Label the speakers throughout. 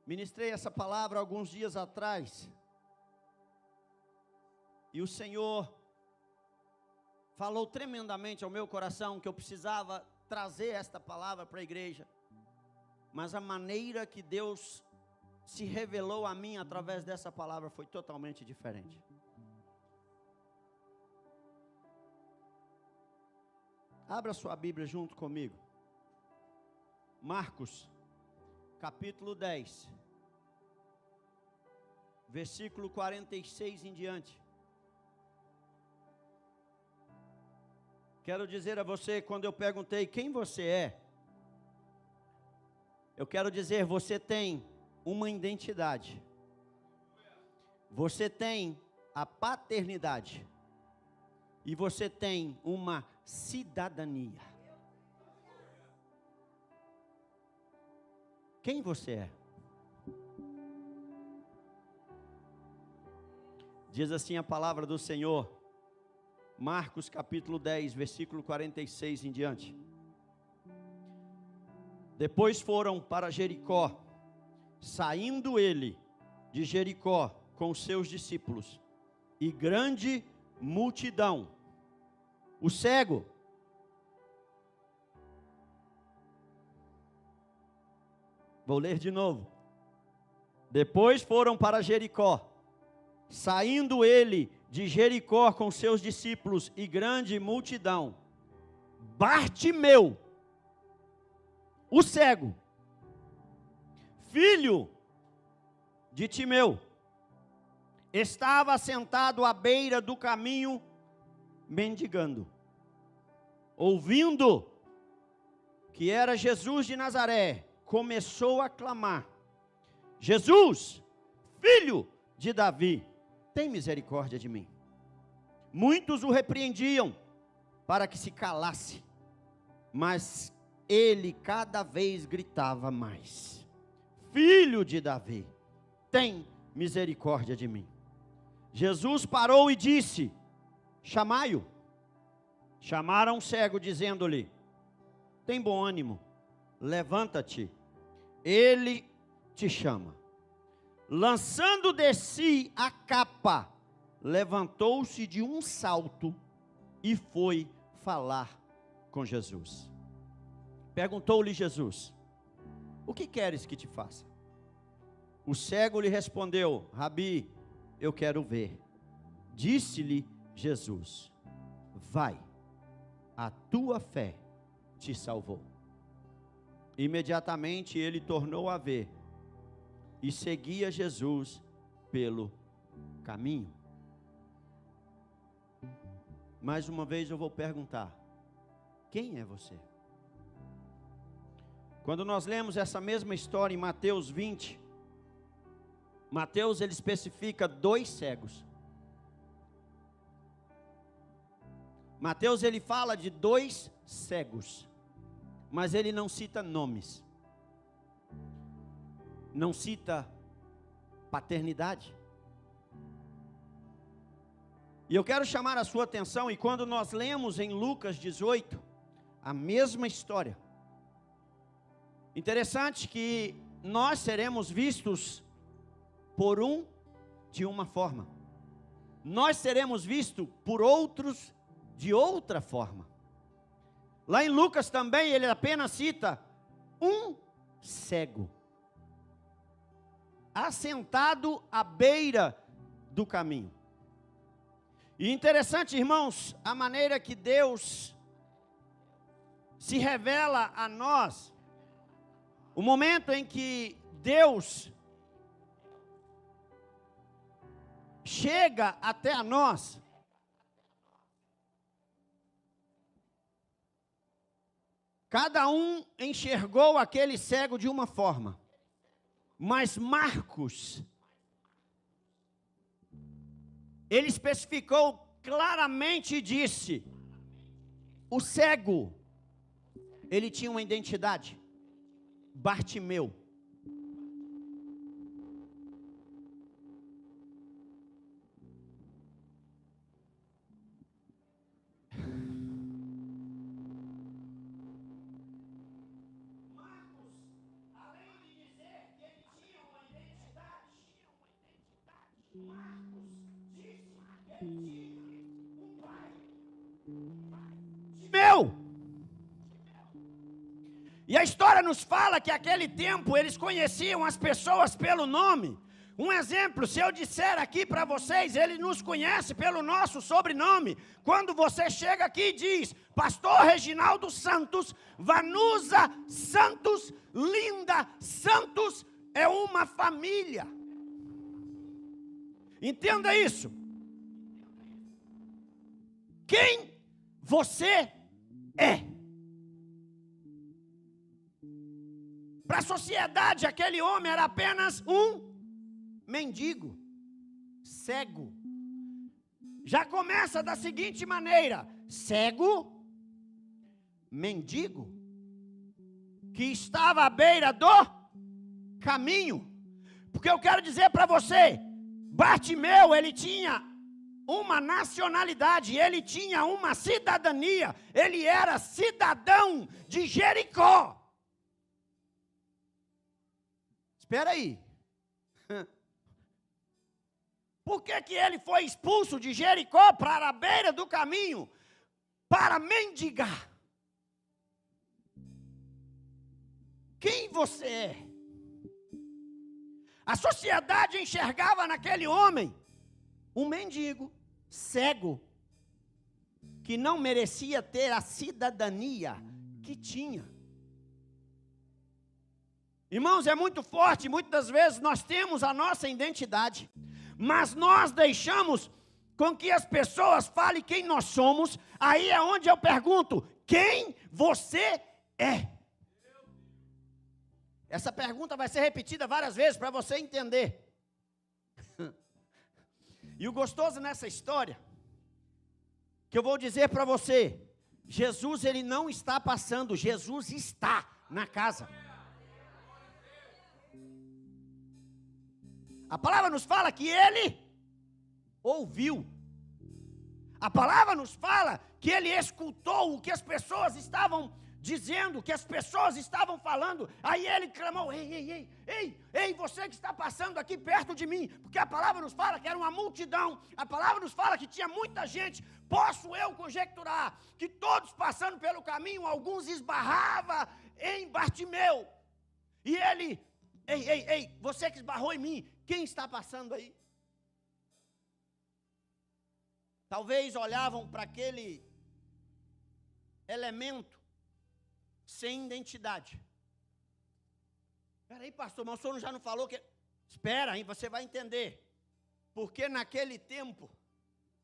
Speaker 1: Ministrei essa palavra alguns dias atrás. E o Senhor falou tremendamente ao meu coração que eu precisava trazer esta palavra para a igreja. Mas a maneira que Deus se revelou a mim através dessa palavra foi totalmente diferente. Abra sua Bíblia junto comigo. Marcos, capítulo 10, versículo 46 em diante. Quero dizer a você, quando eu perguntei quem você é, eu quero dizer, você tem uma identidade. Você tem a paternidade. E você tem uma cidadania. Quem você é? Diz assim a palavra do Senhor, Marcos capítulo 10, versículo 46 em diante. Depois foram para Jericó, saindo ele de Jericó com os seus discípulos, e grande multidão. O cego, vou ler de novo. Depois foram para Jericó, saindo ele de Jericó com seus discípulos e grande multidão. Bartimeu, o cego, filho de Timeu, estava sentado à beira do caminho, mendigando. Ouvindo que era Jesus de Nazaré, começou a clamar: Jesus, filho de Davi, tem misericórdia de mim. Muitos o repreendiam para que se calasse, mas ele cada vez gritava mais: Filho de Davi, tem misericórdia de mim. Jesus parou e disse: chamai-o. Chamaram o cego, dizendo-lhe: tem bom ânimo, levanta-te, ele te chama. Lançando de si a capa, levantou-se de um salto e foi falar com Jesus. Perguntou-lhe Jesus: o que queres que te faça? O cego lhe respondeu: Rabi, eu quero ver. Disse-lhe Jesus: vai, a tua fé te salvou. Imediatamente ele tornou a ver e seguia Jesus pelo caminho. Mais uma vez eu vou perguntar: quem é você? Quando nós lemos essa mesma história em Mateus 20, Mateus ele especifica 2 cegos. Mateus ele fala de 2 cegos, mas ele não cita nomes, não cita paternidade. E eu quero chamar a sua atenção, e quando nós lemos em Lucas 18, a mesma história, interessante que nós seremos vistos por um de uma forma, nós seremos vistos por outros de outra forma. Lá em Lucas também ele apenas cita um cego, assentado à beira do caminho. E interessante, irmãos, a maneira que Deus se revela a nós, o momento em que Deus chega até a nós. Cada um enxergou aquele cego de uma forma, mas Marcos, ele especificou claramente e disse: o cego, ele tinha uma identidade, Bartimeu. Meu. E a história nos fala que naquele tempo eles conheciam as pessoas pelo nome. Um exemplo, se eu disser aqui para vocês, ele nos conhece pelo nosso sobrenome. Quando você chega aqui e diz, Pastor Reginaldo Santos, Vanusa Santos, Linda Santos, é uma família. Entenda isso. Quem você é? Para a sociedade, aquele homem era apenas um mendigo, cego. Já começa da seguinte maneira: cego, mendigo, que estava à beira do caminho. Porque eu quero dizer para você, Bartimeu, ele tinha uma nacionalidade, ele tinha uma cidadania, ele era cidadão de Jericó. Espera aí. Por que ele foi expulso de Jericó para a beira do caminho? Para mendigar. Quem você é? A sociedade enxergava naquele homem um mendigo, cego, que não merecia ter a cidadania que tinha. Irmãos, é muito forte, muitas vezes nós temos a nossa identidade, mas nós deixamos com que as pessoas falem quem nós somos. Aí é onde eu pergunto, quem você é? Essa pergunta vai ser repetida várias vezes para você entender. E o gostoso nessa história, que eu vou dizer para você, Jesus ele não está passando, Jesus está na casa. A palavra nos fala que ele ouviu. A palavra nos fala que ele escutou o que as pessoas estavam dizendo, o que as pessoas estavam falando. Aí ele clamou, ei, você que está passando aqui perto de mim. Porque a palavra nos fala que era uma multidão. A palavra nos fala que tinha muita gente. Posso eu conjecturar que todos passando pelo caminho, alguns esbarravam em Bartimeu. E ele, ei, você que esbarrou em mim, quem está passando aí? Talvez olhavam para aquele elemento sem identidade. Espera aí, pastor, mas o senhor já não falou que... Espera aí, você vai entender. Porque naquele tempo,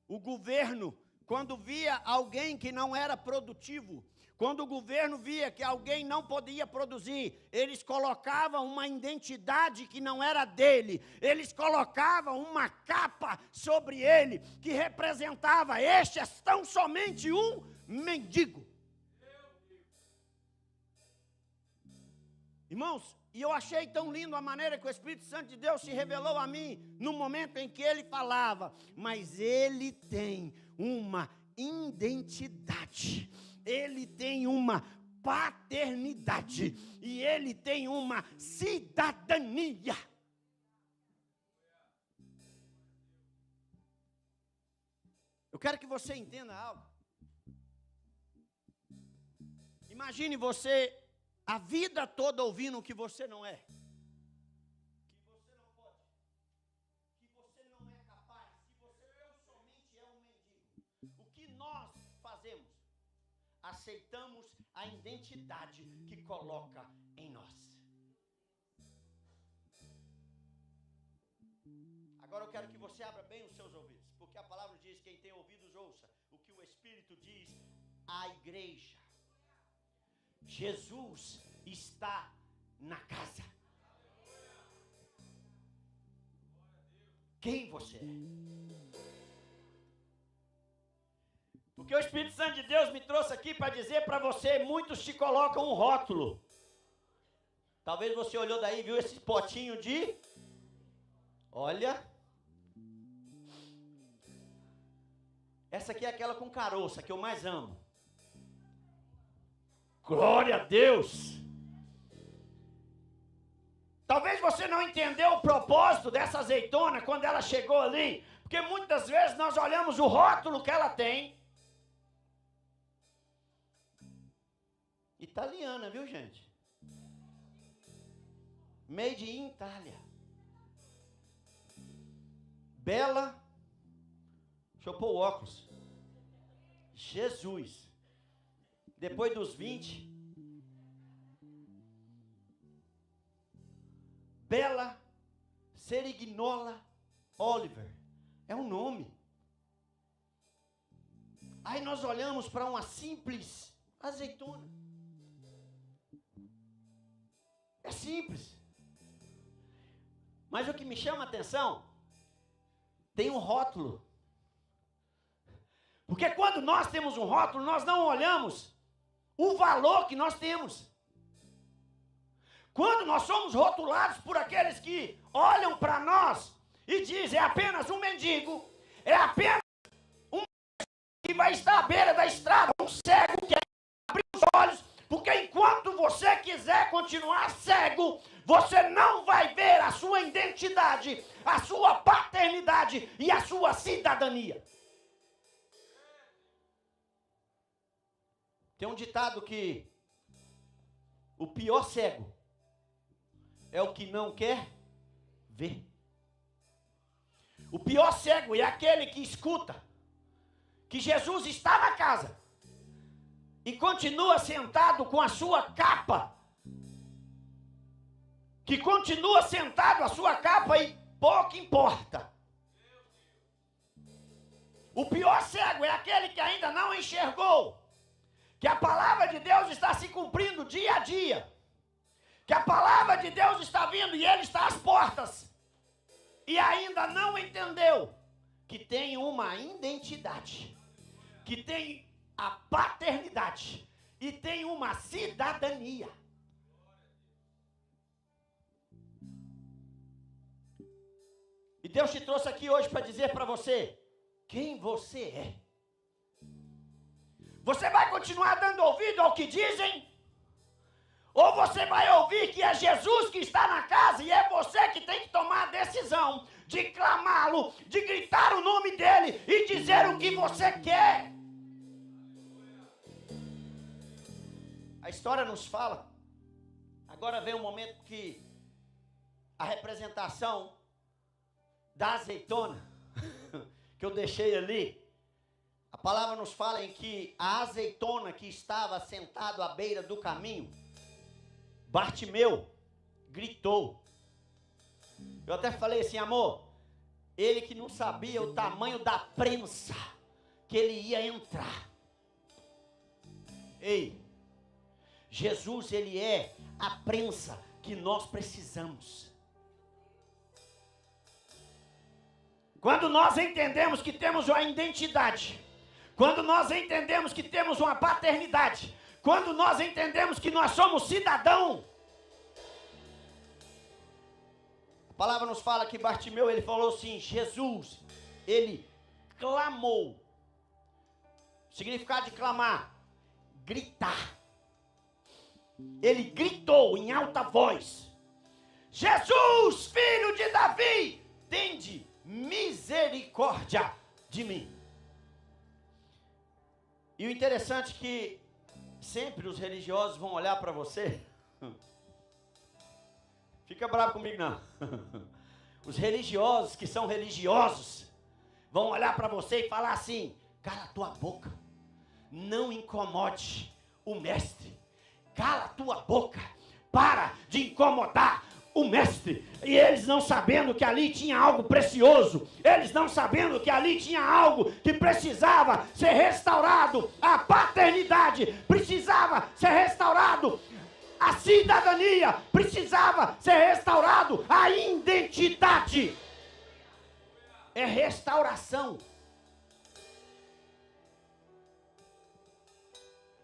Speaker 1: o governo, quando via alguém que não era produtivo, quando o governo via que alguém não podia produzir, eles colocavam uma identidade que não era dele, eles colocavam uma capa sobre ele, que representava, este é tão somente um mendigo. Irmãos, e eu achei tão lindo a maneira que o Espírito Santo de Deus se revelou a mim, no momento em que ele falava, mas ele tem uma identidade, ele tem uma paternidade, e ele tem uma cidadania. Eu quero que você entenda algo. Imagine você a vida toda ouvindo que você não é, que você não pode, que você não é capaz, que você tão somente é um mendigo. O que nós fazemos? Aceitamos a identidade que coloca em nós. Agora eu quero que você abra bem os seus ouvidos, porque a palavra diz, quem tem ouvidos ouça o que o Espírito diz à igreja. Jesus está na casa. Quem você é? Porque o Espírito Santo de Deus me trouxe aqui para dizer para você, muitos te colocam um rótulo. Talvez você olhou daí e viu esse potinho de... Olha. Essa aqui é aquela com caroço, que eu mais amo. Glória a Deus! Talvez você você não entendeu o propósito dessa azeitona quando ela chegou ali. Porque muitas vezes nós olhamos o rótulo que ela tem. Italiana, viu, gente? Made in Itália. Bela. Deixa eu pôr o óculos. Jesus. Depois dos 20. Bela Serignola Oliver. É um nome. Aí nós olhamos para uma simples azeitona. É simples. Mas o que me chama a atenção, tem um rótulo. Porque quando nós temos um rótulo, nós não olhamos o valor que nós temos. Quando nós somos rotulados por aqueles que olham para nós e dizem, é apenas um mendigo, é apenas um que vai estar à beira da estrada, um cego que abre os olhos, porque enquanto você quiser continuar cego, você não vai ver a sua identidade, a sua paternidade e a sua cidadania. Tem um ditado que o pior cego é o que não quer ver. O pior cego é aquele que escuta que Jesus está na casa e continua sentado com a sua capa. Que continua sentado a sua capa e pouco importa. O pior cego é aquele que ainda não enxergou que a palavra de Deus está se cumprindo dia a dia. Que a palavra de Deus está vindo e ele está às portas. E ainda não entendeu que tem uma identidade, que tem a paternidade e tem uma cidadania. E Deus te trouxe aqui hoje para dizer para você quem você é. Você vai continuar dando ouvido ao que dizem? Ou você vai ouvir que é Jesus que está na casa e é você que tem que tomar a decisão de clamá-lo, de gritar o nome dele e dizer o que você quer? A história nos fala. Agora vem um momento que a representação da azeitona que eu deixei ali, a palavra nos fala em que a azeitona que estava sentado à beira do caminho, Bartimeu gritou. Eu até falei assim, amor, ele que não sabia o tamanho da prensa que ele ia entrar. Ei, Jesus, ele é a prensa que nós precisamos. Quando nós entendemos que temos uma identidade, quando nós entendemos que temos uma paternidade, quando nós entendemos que nós somos cidadão, a palavra nos fala que Bartimeu, ele falou assim, Jesus, ele clamou. O significado de clamar, gritar. Ele gritou em alta voz, Jesus, filho de Davi, tende misericórdia de mim. E o interessante é que sempre os religiosos vão olhar para você. Fica bravo comigo não. Os religiosos que são religiosos vão olhar para você e falar assim, cala a tua boca, não incomode o mestre. Cala a tua boca, para de incomodar o mestre. E eles não sabendo que ali tinha algo precioso, eles não sabendo que ali tinha algo que precisava ser restaurado, a paternidade precisava ser restaurado, a cidadania precisava ser restaurado, a identidade é restauração.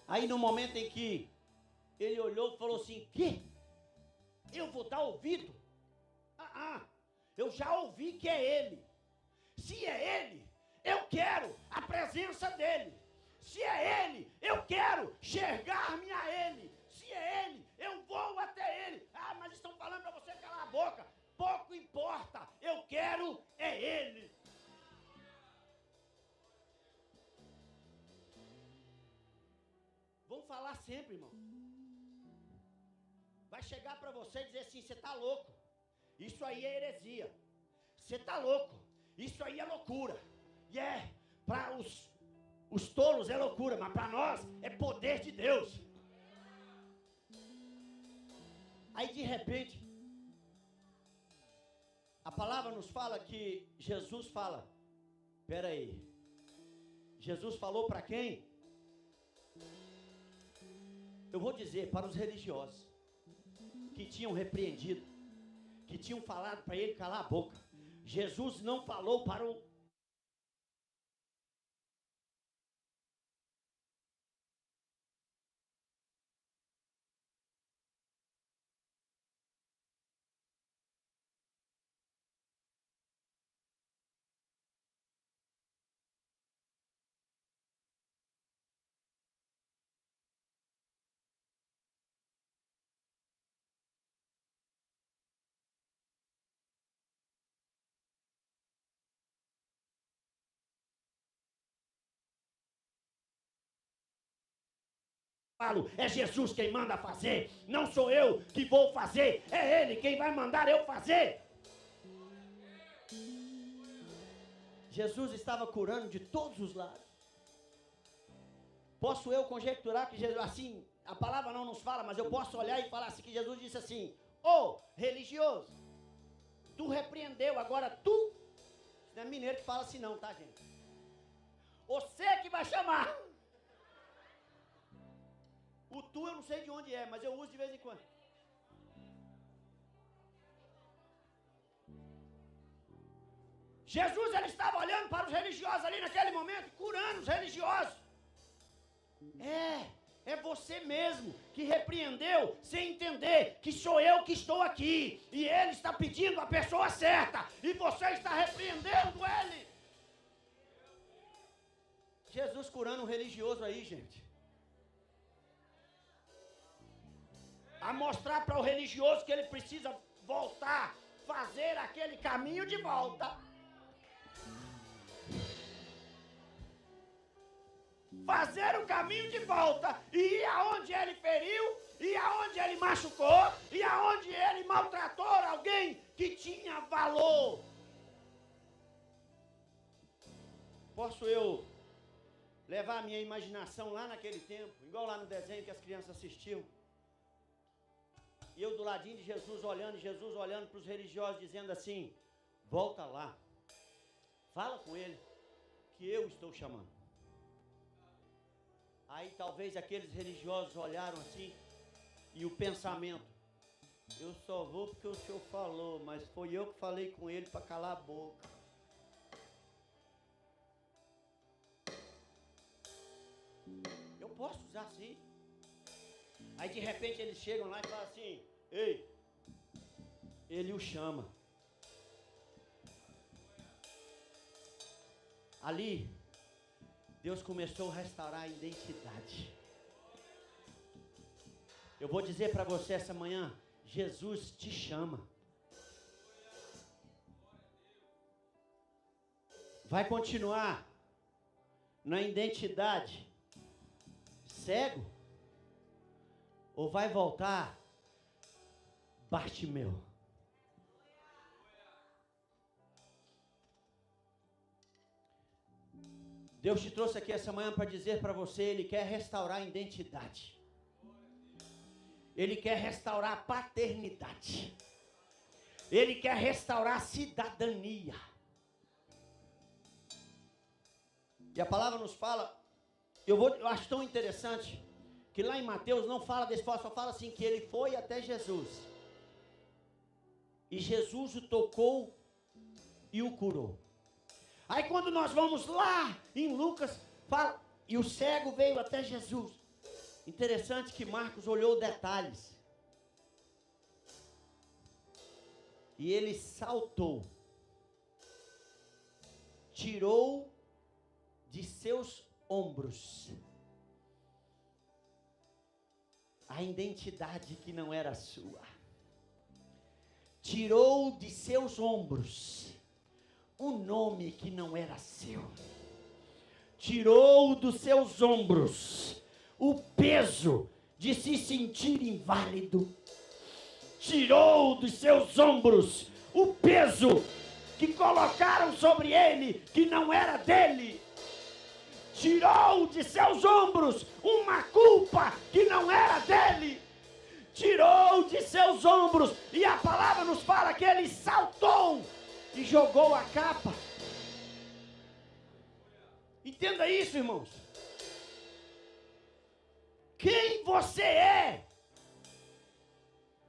Speaker 1: Aí no momento em que ele olhou e falou assim, que? Eu vou dar ouvido? Eu já ouvi que é ele. Se é ele, eu quero a presença dele. Se é ele, eu quero chegar-me a ele. Se é ele, eu vou até ele. Mas estão falando para você calar a boca. durar sempre, irmão. Vai chegar para você e dizer assim: você está louco, isso aí é heresia. Você está louco, isso aí é loucura. E para os tolos é loucura, mas para nós é poder de Deus. Aí de repente, a palavra nos fala que Jesus fala: espera aí, Jesus falou para quem? Eu vou dizer para os religiosos que tinham repreendido, que tinham falado para ele calar a boca. Jesus não falou para o é Jesus quem manda fazer, não sou eu que vou fazer, é Ele quem vai mandar eu fazer. Jesus estava curando de todos os lados. Posso eu conjecturar que Jesus, assim, a palavra não nos fala, mas eu posso olhar e falar assim, que Jesus disse assim: ô religioso, tu repreendeu, agora tu, não é mineiro que fala assim não, tá, gente? Você que vai chamar. O tu eu não sei de onde é, mas eu uso de vez em quando. Jesus, ele estava olhando para os religiosos ali naquele momento, curando os religiosos. É você mesmo que repreendeu sem entender que sou eu que estou aqui. E ele está pedindo a pessoa certa e você está repreendendo ele. Jesus curando um religioso aí, gente. A mostrar para o religioso que ele precisa voltar, fazer aquele caminho de volta. Fazer o caminho de volta e ir aonde ele feriu, e aonde ele machucou, e aonde ele maltratou alguém que tinha valor. Posso eu levar a minha imaginação lá naquele tempo, igual lá no desenho que as crianças assistiam? E eu do ladinho de Jesus olhando para os religiosos, dizendo assim: volta lá, fala com ele, que eu estou chamando. Aí talvez aqueles religiosos olharam assim, e o pensamento: eu só vou porque o senhor falou, mas foi eu que falei com ele para calar a boca. Eu posso usar assim. Aí de repente eles chegam lá e falam assim: ei, ele o chama. Ali, Deus começou a restaurar a identidade. Eu vou dizer para você essa manhã: Jesus te chama. Vai continuar na identidade cego? Ou vai voltar Bartimeu? Deus te trouxe aqui essa manhã para dizer para você: Ele quer restaurar a identidade. Ele quer restaurar a paternidade. Ele quer restaurar a cidadania. E a palavra nos fala, eu acho tão interessante, que lá em Mateus não fala desse, só fala assim, que ele foi até Jesus. E Jesus o tocou e o curou. Aí quando nós vamos lá em Lucas, fala, e o cego veio até Jesus. Interessante que Marcos olhou detalhes. E ele saltou, tirou de seus ombros a identidade que não era sua. Tirou de seus ombros o nome que não era seu. Tirou dos seus ombros o peso de se sentir inválido. Tirou dos seus ombros o peso que colocaram sobre ele, que não era dele. Tirou de seus ombros uma culpa que não era dele. Tirou de seus ombros, e a palavra nos fala que ele saltou e jogou a capa. Entenda isso, irmãos. Quem você é?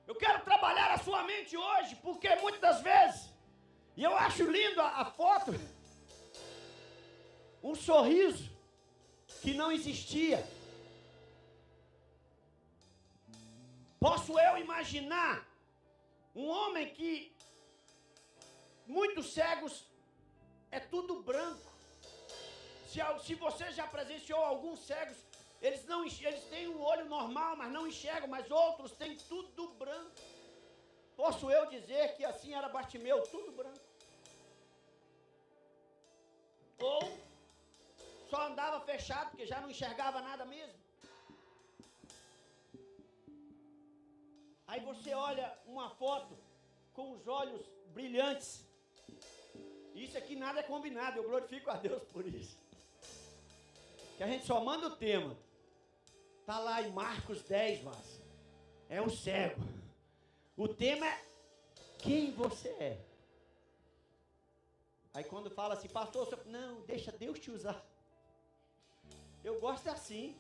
Speaker 1: Eu quero trabalhar a sua mente hoje, porque muitas das vezes, e eu acho lindo a foto, um sorriso que não existia. Posso eu imaginar um homem que, muitos cegos, é tudo branco. Se você já presenciou alguns cegos, eles têm um olho normal, mas não enxergam, mas outros têm tudo branco. Posso eu dizer que assim era Bartimeu, tudo branco. Ou só andava fechado, porque já não enxergava nada mesmo. Aí você olha uma foto com os olhos brilhantes. Isso aqui nada é combinado, eu glorifico a Deus por isso. Que a gente só manda o tema. Está lá em Marcos 10, mas é o cego. O tema é quem você é. Aí quando fala assim, pastor, não, deixa Deus te usar. Eu gosto assim.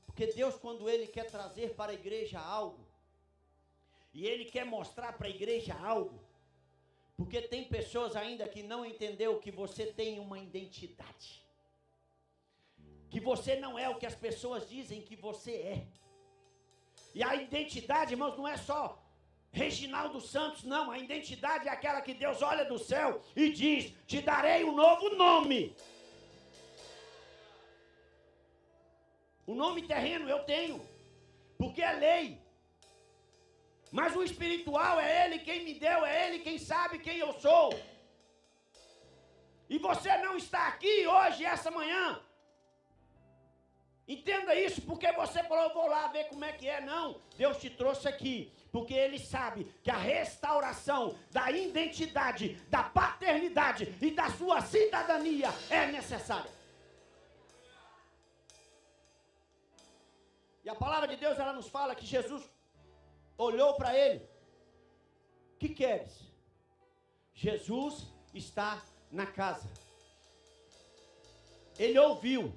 Speaker 1: Porque Deus, quando Ele quer trazer para a igreja algo, e Ele quer mostrar para a igreja algo, porque tem pessoas ainda que não entenderam que você tem uma identidade. Que você não é o que as pessoas dizem que você é. E a identidade, irmãos, não é só Reginaldo Santos, não. A identidade é aquela que Deus olha do céu e diz, te darei um novo nome. O nome terreno eu tenho, porque é lei. Mas o espiritual é Ele quem me deu, é Ele quem sabe quem eu sou. E você não está aqui hoje, essa manhã. Entenda isso, porque você falou, eu vou lá ver como é que é. Não, Deus te trouxe aqui, porque Ele sabe que a restauração da identidade, da paternidade e da sua cidadania é necessária. E a palavra de Deus, ela nos fala que Jesus olhou para ele. Que queres? Jesus está na casa. Ele ouviu.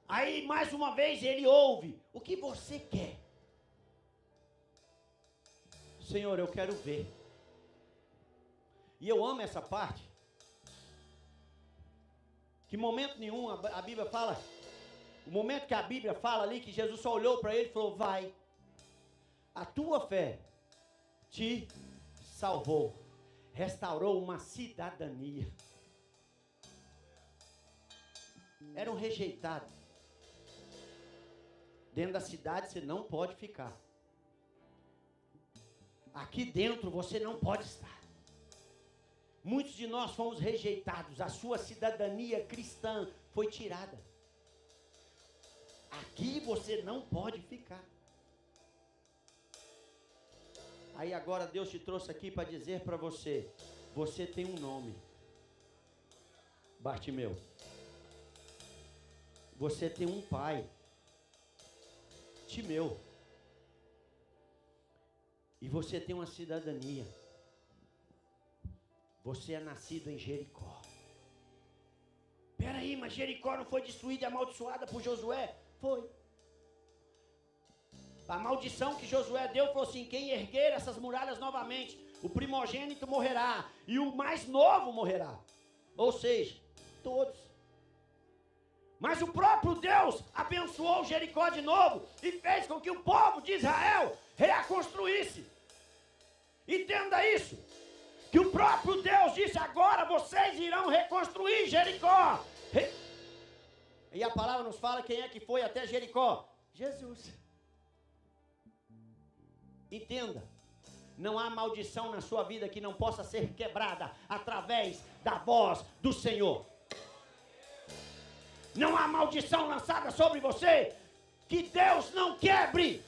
Speaker 1: Aí, mais uma vez, ele ouve. O que você quer? Senhor, eu quero ver. E eu amo essa parte. Que momento nenhum a Bíblia fala... O momento que a Bíblia fala ali, que Jesus só olhou para ele e falou, vai, a tua fé te salvou, restaurou uma cidadania. Eram rejeitados. Dentro da cidade você não pode ficar. Aqui dentro você não pode estar. Muitos de nós fomos rejeitados, a sua cidadania cristã foi tirada. Aqui você não pode ficar. Aí agora Deus te trouxe aqui para dizer para você, você tem um nome. Bartimeu. Você tem um pai. Timeu. E você tem uma cidadania. Você é nascido em Jericó. Peraí, mas Jericó não foi destruída e amaldiçoada por Josué? Foi. A maldição que Josué deu falou assim, quem erguer essas muralhas novamente, o primogênito morrerá e o mais novo morrerá. Ou seja, todos. Mas o próprio Deus abençoou Jericó de novo e fez com que o povo de Israel reconstruísse. Entenda isso. Que o próprio Deus disse, agora vocês irão reconstruir Jericó. E a palavra nos fala quem é que foi até Jericó. Jesus. Entenda. Não há maldição na sua vida que não possa ser quebrada através da voz do Senhor. Não há maldição lançada sobre você que Deus não quebre.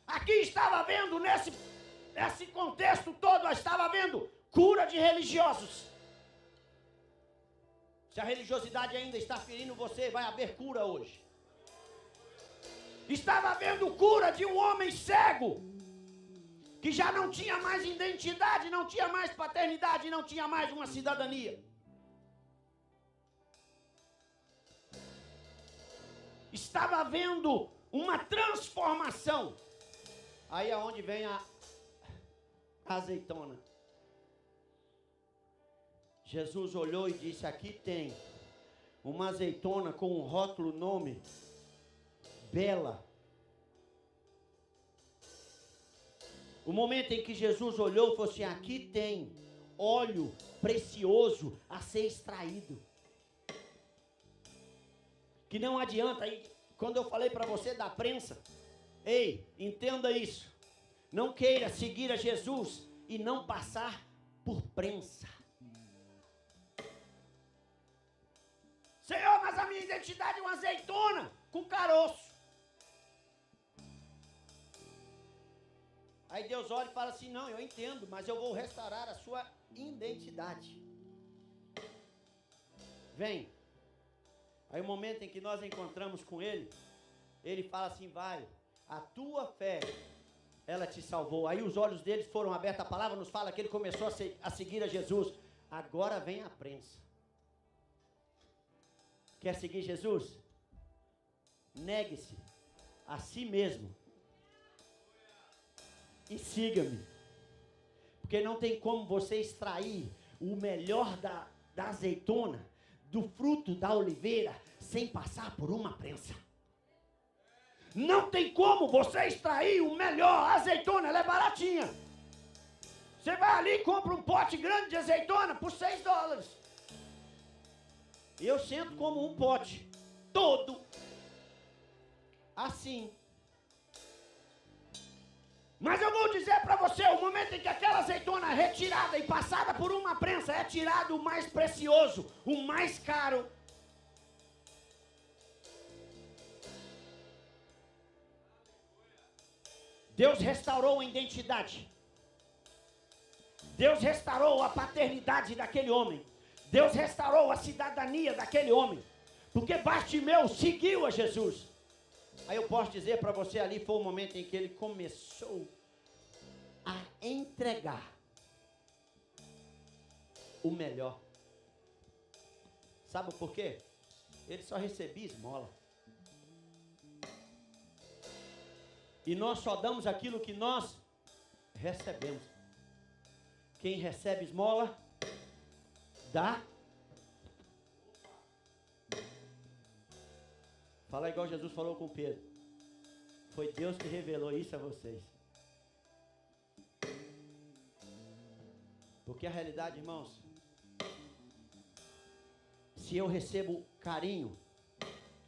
Speaker 1: Aqui estava vendo, nesse contexto todo, estava vendo cura de religiosos. Se a religiosidade ainda está ferindo você, vai haver cura hoje. Estava vendo cura de um homem cego, que já não tinha mais identidade, não tinha mais paternidade, não tinha mais uma cidadania. Estava vendo uma transformação. Aí é onde vem a azeitona. Jesus olhou e disse: aqui tem uma azeitona com um rótulo, nome, bela. O momento em que Jesus olhou, falou assim: aqui tem óleo precioso a ser extraído. Que não adianta, aí, quando eu falei para você da prensa, ei, entenda isso. Não queira seguir a Jesus e não passar por prensa. Senhor, mas a minha identidade é uma azeitona com caroço. Aí Deus olha e fala assim: não, eu entendo, mas eu vou restaurar a sua identidade. Vem. Aí o momento em que nós encontramos com Ele, Ele fala assim: vai, a tua fé, ela te salvou. Aí os olhos deles foram abertos. A palavra nos fala que ele começou a seguir a Jesus. Agora vem a prensa. Quer seguir Jesus? Negue-se a si mesmo e siga-me. Porque não tem como você extrair o melhor da azeitona, do fruto da oliveira, sem passar por uma prensa. Não tem como você extrair o melhor. A azeitona, ela é baratinha. Você vai ali e compra um pote grande de azeitona por $6. Eu sento como um pote todo assim. Mas eu vou dizer para você, o momento em que aquela azeitona é retirada e passada por uma prensa, é tirado o mais precioso, o mais caro. Deus restaurou a identidade. Deus restaurou a paternidade daquele homem. Deus restaurou a cidadania daquele homem. Porque Bartimeu seguiu a Jesus. Aí eu posso dizer para você, ali foi o momento em que ele começou a entregar o melhor. Sabe por quê? Ele só recebia esmola. E nós só damos aquilo que nós recebemos. Quem recebe esmola, dá. Fala igual Jesus falou com Pedro. Foi Deus que revelou isso a vocês. Porque a realidade, irmãos, se eu recebo carinho,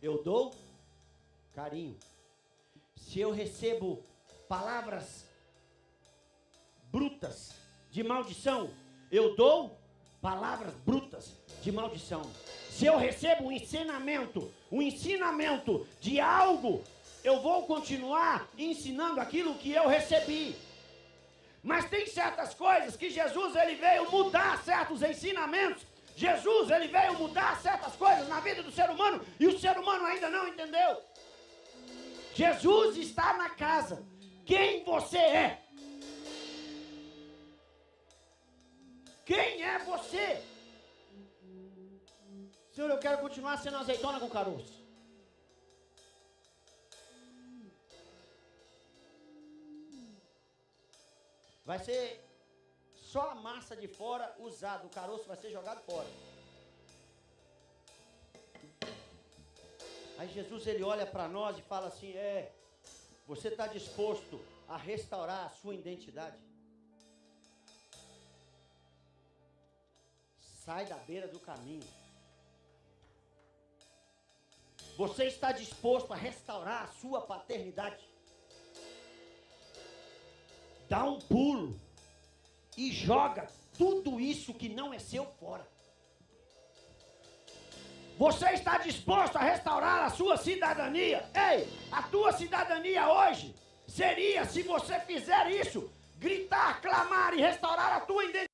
Speaker 1: eu dou carinho. Se eu recebo palavras brutas de maldição, eu dou palavras brutas de maldição. Se eu recebo um ensinamento de algo, eu vou continuar ensinando aquilo que eu recebi. Mas tem certas coisas que Jesus ele veio mudar certos ensinamentos. Jesus ele veio mudar certas coisas na vida do ser humano e o ser humano ainda não entendeu. Jesus está na casa. Quem você é? Quem é você? Senhor, eu quero continuar sendo azeitona com caroço. Vai ser só a massa de fora usada, o caroço vai ser jogado fora. Aí Jesus ele olha para nós e fala assim: você está disposto a restaurar a sua identidade? Sai da beira do caminho. Você está disposto a restaurar a sua paternidade? Dá um pulo e joga tudo isso que não é seu fora. Você está disposto a restaurar a sua cidadania? Ei, a tua cidadania hoje seria, se você fizer isso, gritar, clamar e restaurar a tua identidade.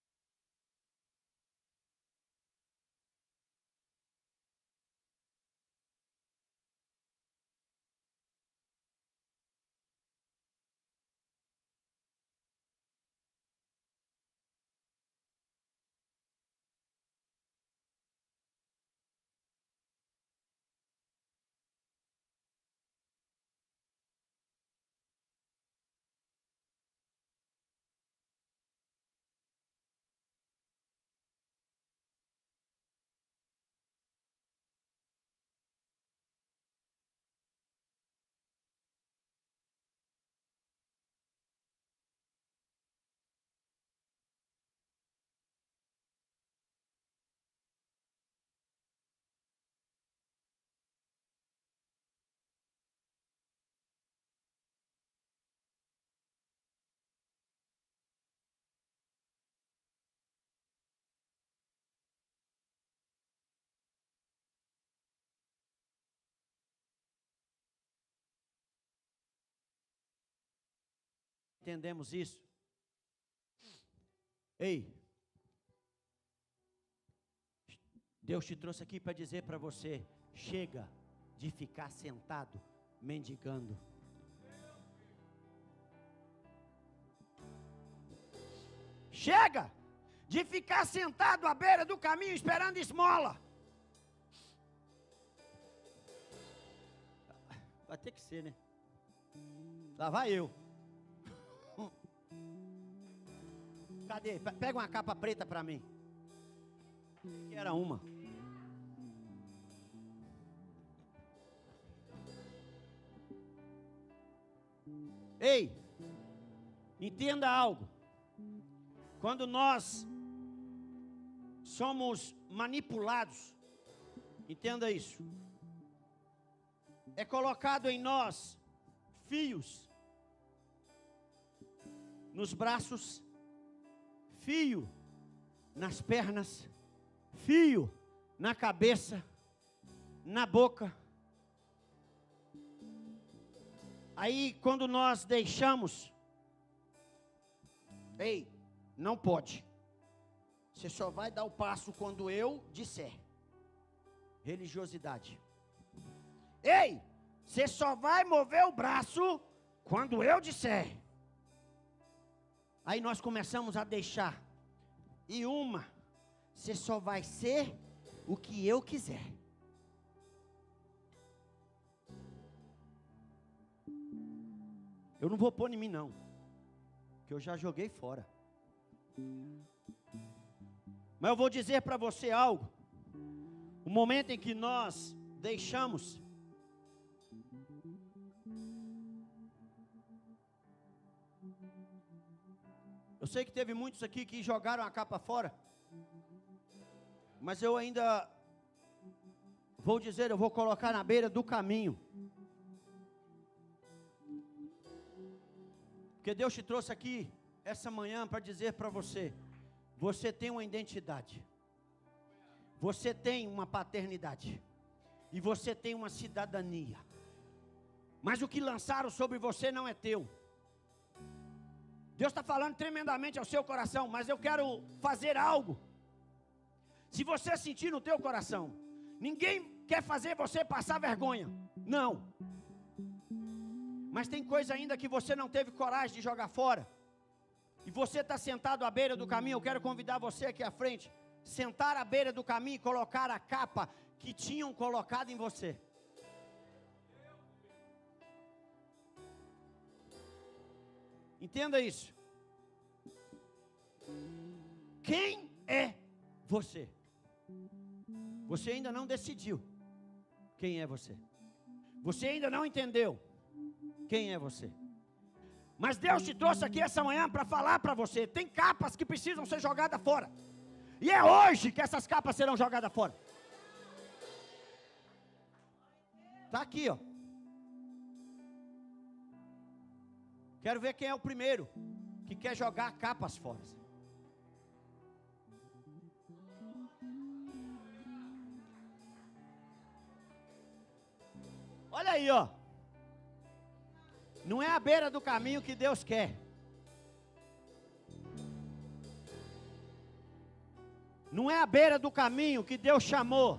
Speaker 1: Entendemos isso? Ei, Deus te trouxe aqui para dizer para você: chega de ficar sentado mendigando. Chega de ficar sentado à beira do caminho esperando esmola. Vai ter que ser, né? Lá vai eu. Cadê? Pega uma capa preta para mim. Que era uma. Ei, entenda algo. Quando nós somos manipulados, entenda isso. É colocado em nós fios nos braços, fio nas pernas, fio na cabeça, na boca. Aí quando nós deixamos, ei, não pode. Você só vai dar o passo quando eu disser. Religiosidade. Ei, você só vai mover o braço quando eu disser. Aí nós começamos a deixar. E você só vai ser o que eu quiser. Eu não vou pôr em mim não, que eu já joguei fora. Mas eu vou dizer para você algo. O momento em que nós deixamos, eu sei que teve muitos aqui que jogaram a capa fora, mas eu ainda vou dizer, eu vou colocar na beira do caminho. Porque Deus te trouxe aqui essa manhã para dizer para você: você tem uma identidade, você tem uma paternidade, e você tem uma cidadania. Mas o que lançaram sobre você não é teu. Deus está falando tremendamente ao seu coração, mas eu quero fazer algo. Se você sentir no teu coração, ninguém quer fazer você passar vergonha, não. Mas tem coisa ainda que você não teve coragem de jogar fora. E você está sentado à beira do caminho. Eu quero convidar você aqui à frente, sentar à beira do caminho e colocar a capa que tinham colocado em você. Entenda isso. Quem é você? Você ainda não decidiu quem é você. Você ainda não entendeu quem é você. Mas Deus te trouxe aqui essa manhã para falar para você: tem capas que precisam ser jogadas fora. E é hoje que essas capas serão jogadas fora. Está aqui, ó. Quero ver quem é o primeiro que quer jogar capas fora. Olha aí, ó. Não é a beira do caminho que Deus quer. Não é a beira do caminho que Deus chamou.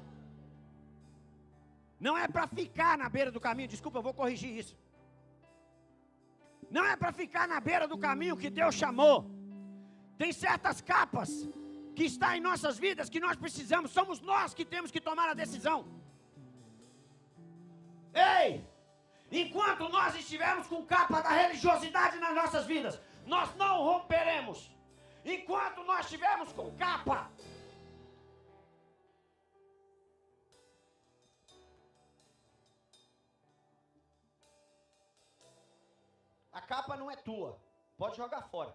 Speaker 1: Não é para ficar na beira do caminho. Desculpa, eu vou corrigir isso. Não é para ficar na beira do caminho que Deus chamou. Tem certas capas que estão em nossas vidas que nós precisamos. Somos nós que temos que tomar a decisão. Ei! Enquanto nós estivermos com capa da religiosidade nas nossas vidas, nós não romperemos. Enquanto nós estivermos com capa, a capa não é tua, pode jogar fora.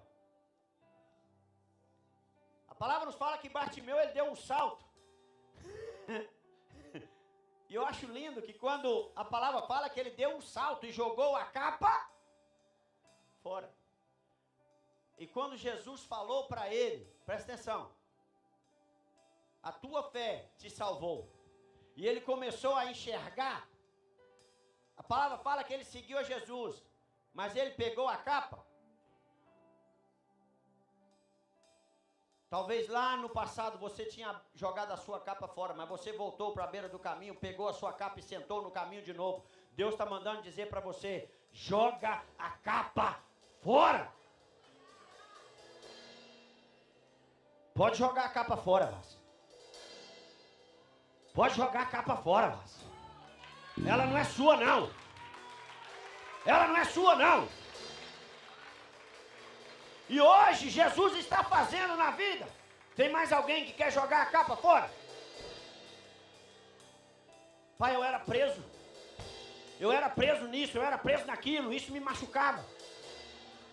Speaker 1: A palavra nos fala que Bartimeu, ele deu um salto. E eu acho lindo que quando a palavra fala que ele deu um salto e jogou a capa fora. E quando Jesus falou para ele, presta atenção, a tua fé te salvou. E ele começou a enxergar. A palavra fala que ele seguiu a Jesus, mas ele pegou a capa. Talvez lá no passado você tinha jogado a sua capa fora, mas você voltou para a beira do caminho, pegou a sua capa e sentou no caminho de novo. Deus está mandando dizer para você, joga a capa fora. Pode jogar a capa fora, Vaz. Pode jogar a capa fora, Vaz. Ela não é sua, não. Ela não é sua, não. E hoje Jesus está fazendo na vida. Tem mais alguém que quer jogar a capa fora? Pai, eu era preso. Eu era preso nisso, eu era preso naquilo. Isso me machucava.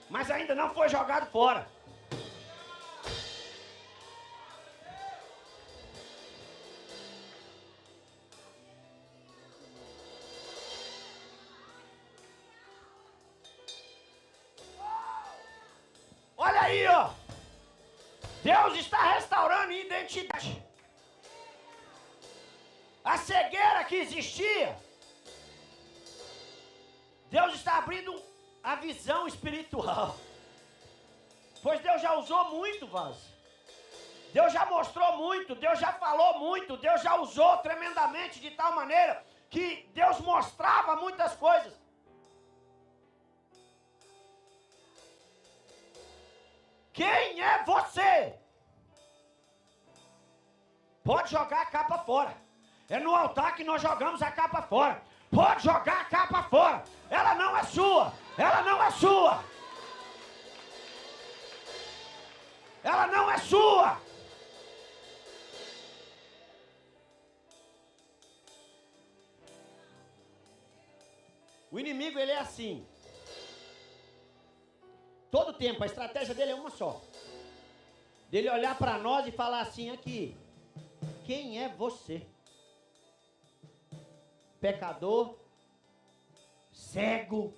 Speaker 1: Mas ainda não foi jogado fora. Olha aí, ó. Deus está restaurando identidade. A cegueira que existia, Deus está abrindo a visão espiritual. Pois Deus já usou muito, Vaz. Deus já mostrou muito, Deus já falou muito, Deus já usou tremendamente de tal maneira que Deus mostrava muitas coisas. Quem é você? Pode jogar a capa fora. É no altar que nós jogamos a capa fora. Pode jogar a capa fora. Ela não é sua. Ela não é sua. Ela não é sua. O inimigo, ele é assim. Todo tempo, a estratégia dele é uma só. Dele olhar para nós e falar assim aqui. Quem é você? Pecador, cego,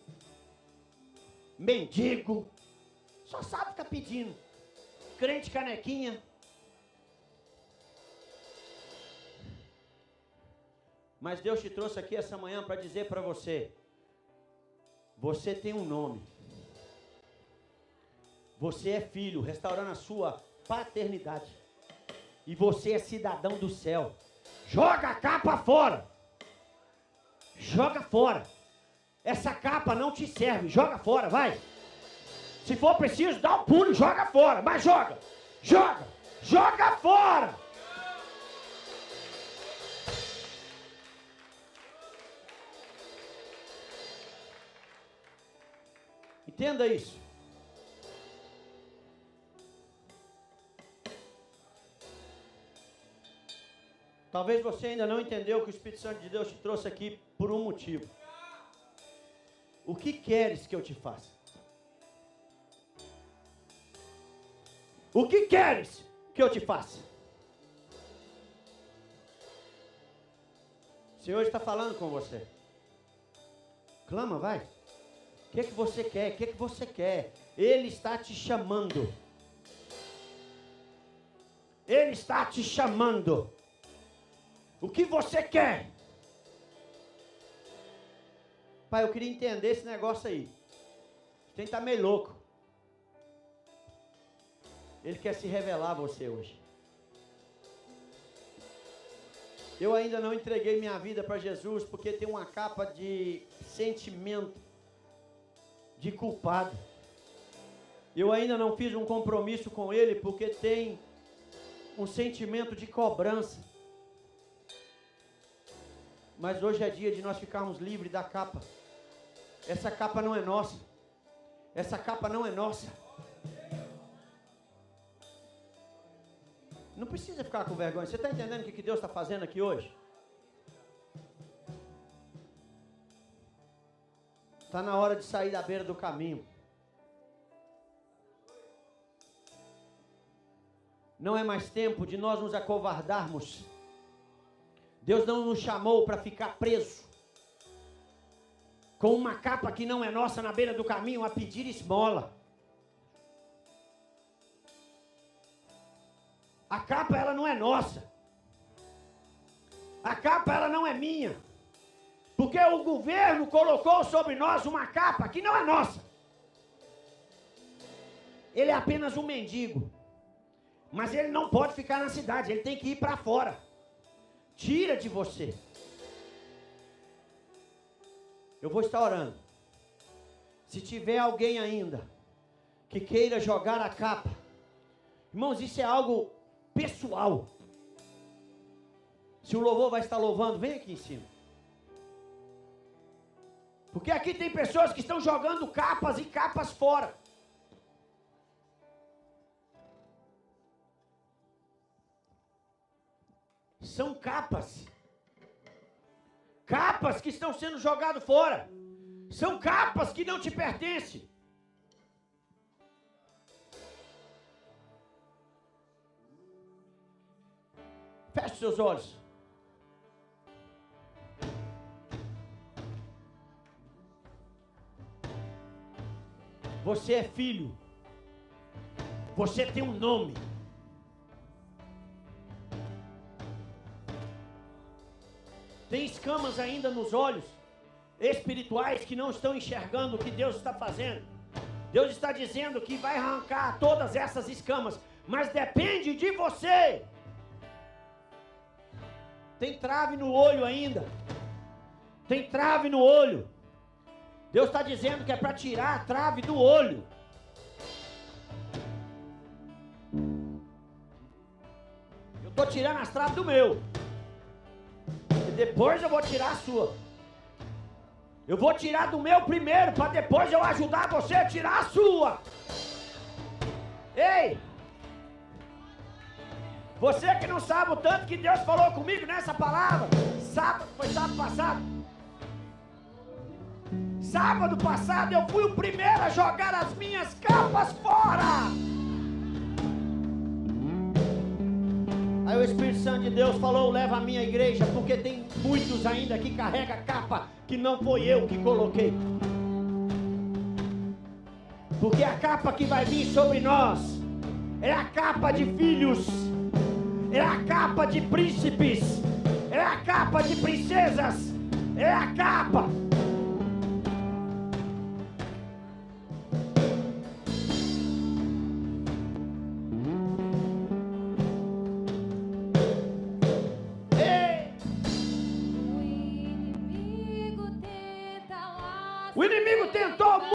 Speaker 1: mendigo, só sabe ficar pedindo. Crente canequinha. Mas Deus te trouxe aqui essa manhã para dizer para você. Você tem um nome. Você é filho, restaurando a sua paternidade. E você é cidadão do céu. Joga a capa fora. Joga fora. Essa capa não te serve. Joga fora, vai. Se for preciso, dá um pulo e joga fora. Mas joga. Joga. Joga fora. Entenda isso. Talvez você ainda não entendeu que o Espírito Santo de Deus te trouxe aqui por um motivo. O que queres que eu te faça? O que queres que eu te faça? O Senhor está falando com você. Clama, vai. O que você quer? O que você quer? Ele está te chamando. Ele está te chamando. O que você quer? Pai, eu queria entender esse negócio aí. Tem que estar meio louco. Ele quer se revelar a você hoje. Eu ainda não entreguei minha vida para Jesus porque tem uma capa de sentimento, de culpado. Eu ainda não fiz um compromisso com Ele porque tem um sentimento de cobrança. Mas hoje é dia de nós ficarmos livres da capa. Essa capa não é nossa. Essa capa não é nossa. Não precisa ficar com vergonha. Você está entendendo o que Deus está fazendo aqui hoje? Está na hora de sair da beira do caminho. Não é mais tempo de nós nos acovardarmos. Deus não nos chamou para ficar preso com uma capa que não é nossa na beira do caminho a pedir esmola. A capa, ela não é nossa. A capa, ela não é minha. Porque o governo colocou sobre nós uma capa que não é nossa. Ele é apenas um mendigo. Mas ele não pode ficar na cidade, ele tem que ir para fora. Tira de você. Eu vou estar orando. Se tiver alguém ainda que queira jogar a capa, irmãos, isso é algo pessoal. Se o louvor vai estar louvando, vem aqui em cima. Porque aqui tem pessoas que estão jogando capas e capas fora. São capas. Capas que estão sendo jogadas fora. São capas que não te pertencem. Feche seus olhos. Você é filho. Você tem um nome. Tem escamas ainda nos olhos espirituais que não estão enxergando o que Deus está fazendo. Deus está dizendo que vai arrancar todas essas escamas, mas depende de você. Tem trave no olho ainda. Tem trave no olho. Deus está dizendo que é para tirar a trave do olho. Eu estou tirando as traves do meu. E depois eu vou tirar a sua. Eu vou tirar do meu primeiro, para depois eu ajudar você a tirar a sua. Ei! Você que não sabe o tanto que Deus falou comigo nessa palavra. Foi sábado passado. Sábado passado eu fui o primeiro a jogar as minhas capas fora. Aí o Espírito Santo de Deus falou, leva a minha igreja, porque tem muitos ainda que carregam capa que não foi eu que coloquei. Porque a capa que vai vir sobre nós é a capa de filhos, é a capa de príncipes, é a capa de princesas, é a capa. O inimigo tentou